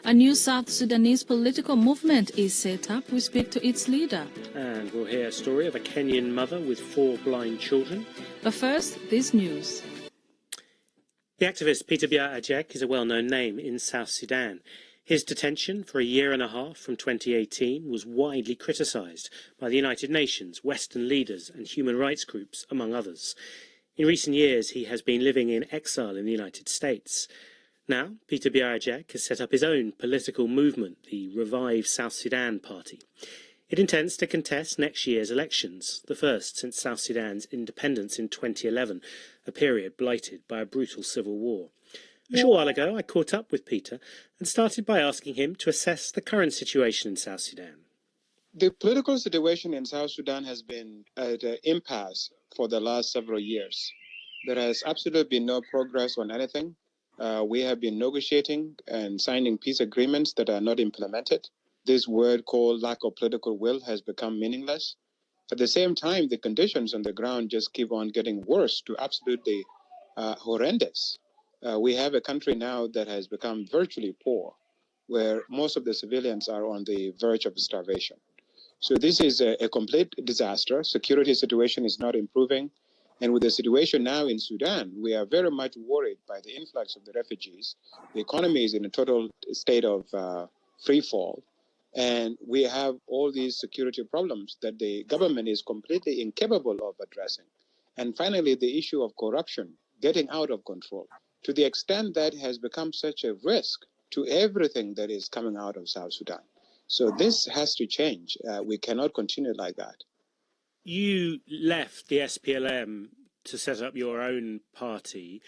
A new South Sudanese political movement is set up. We speak to its leader. And we'll hear a story of a Kenyan mother with 4 blind children. But first, this news. The activist Biar Ajak is a well-known name in South Sudan. His detention for a year and a half from 2018 was widely criticised by the United Nations, Western leaders and human rights groups, among others. In recent years, he has been living in exile in the United States. Now, Biar Ajak has set up his own political movement, the Revive South Sudan Party. It intends to contest next year's elections, the first since South Sudan's independence in 2011, a period blighted by a brutal civil war. A short while ago, I caught up with Peter and started by asking him to assess the current situation in South Sudan. The political situation in South Sudan has been at an impasse for the last several years. There has absolutely been no progress on anything. We have been negotiating and signing peace agreements that are not implemented. This word called lack of political will has become meaningless. At the same time, the conditions on the ground just keep on getting worse to absolutely horrendous. We have a country now that has become virtually poor, where most of the civilians are on the verge of starvation. So this is a complete disaster. Security situation is not improving. And with the situation now in Sudan, we are very much worried by the influx of the refugees. The economy is in a total state of free fall. And we have all these security problems that the government is completely incapable of addressing. And finally, the issue of corruption getting out of control to the extent that it has become such a risk to everything that is coming out of South Sudan. So this has to change. We cannot continue like that. You left the SPLM to set up your own party.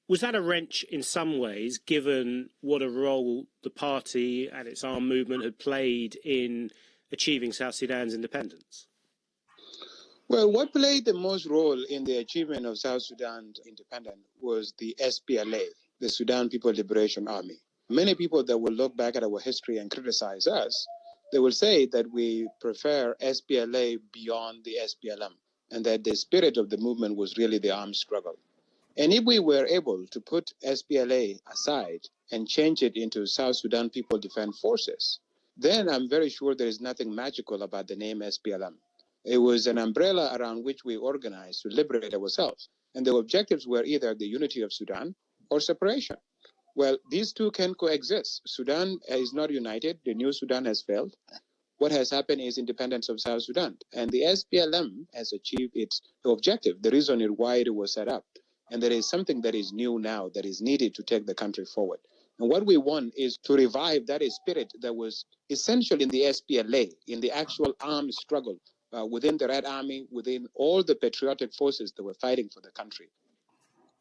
Was that a wrench in some ways, given what a role the party and its armed movement had played in achieving South Sudan's independence? Well, what played the most role in the achievement of South Sudan's independence was the SPLA, the Sudan People Liberation Army. Many people that will look back at our history and criticize us, they will say that we prefer SPLA beyond the SPLM, and that the spirit of the movement was really the armed struggle. And if we were able to put SPLA aside and change it into South Sudan People Defense Forces, then I'm very sure there is nothing magical about the name SPLM. It was an umbrella around which we organized to liberate ourselves. And the objectives were either the unity of Sudan or separation. Well, these two can coexist. Sudan is not united. The new Sudan has failed. What has happened is independence of South Sudan. And the SPLM has achieved its objective, the reason why it was set up. And there is something that is new now that is needed to take the country forward. And what we want is to revive that spirit that was essential in the SPLA, in the actual armed struggle within the Red Army, within all the patriotic forces that were fighting for the country.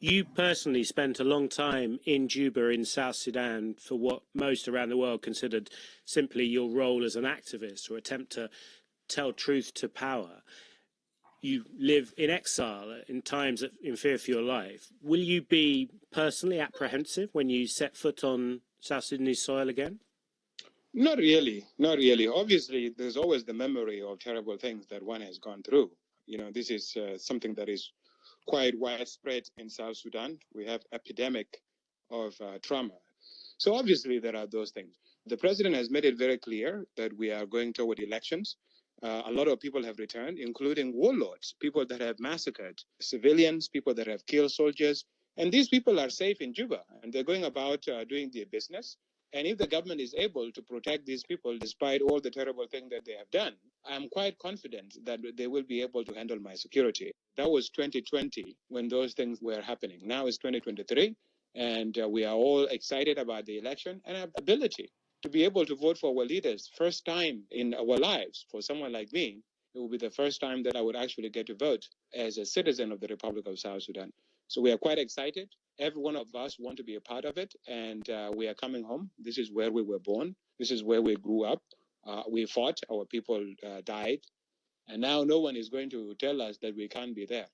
You personally spent a long time in Juba in South Sudan for what most around the world considered simply your role as an activist or attempt to tell truth to power. You live in exile in times in fear for your life. Will you be personally apprehensive when you set foot on South Sudanese soil again? Not really, not really. Obviously, there's always the memory of terrible things that one has gone through. You know, this is something that is quite widespread in South Sudan. We have epidemic of trauma. So obviously there are those things. The president has made it very clear that we are going toward elections. A lot of people have returned, including warlords, people that have massacred civilians, people that have killed soldiers. And these people are safe in Juba, and they're going about doing their business. And if the government is able to protect these people, despite all the terrible things that they have done, I'm quite confident that they will be able to handle my security. That was 2020 when those things were happening. Now it's 2023, and we are all excited about the election and our ability to be able to vote for our leaders. First time in our lives, for someone like me, it will be the first time that I would actually get to vote as a citizen of the Republic of South Sudan. So we are quite excited. Every one of us want to be a part of it, and we are coming home. This is where we were born. This is where we grew up. We fought. Our people died. And now no one is going to tell us that we can't be there.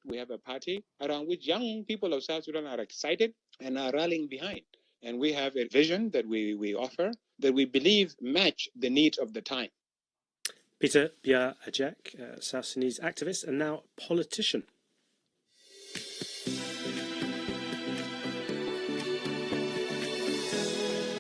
We have a party around which young people of South Sudan are excited and are rallying behind. And we have a vision that we offer that we believe match the needs of the time. Biar Ajak, South Sudanese activist and now politician.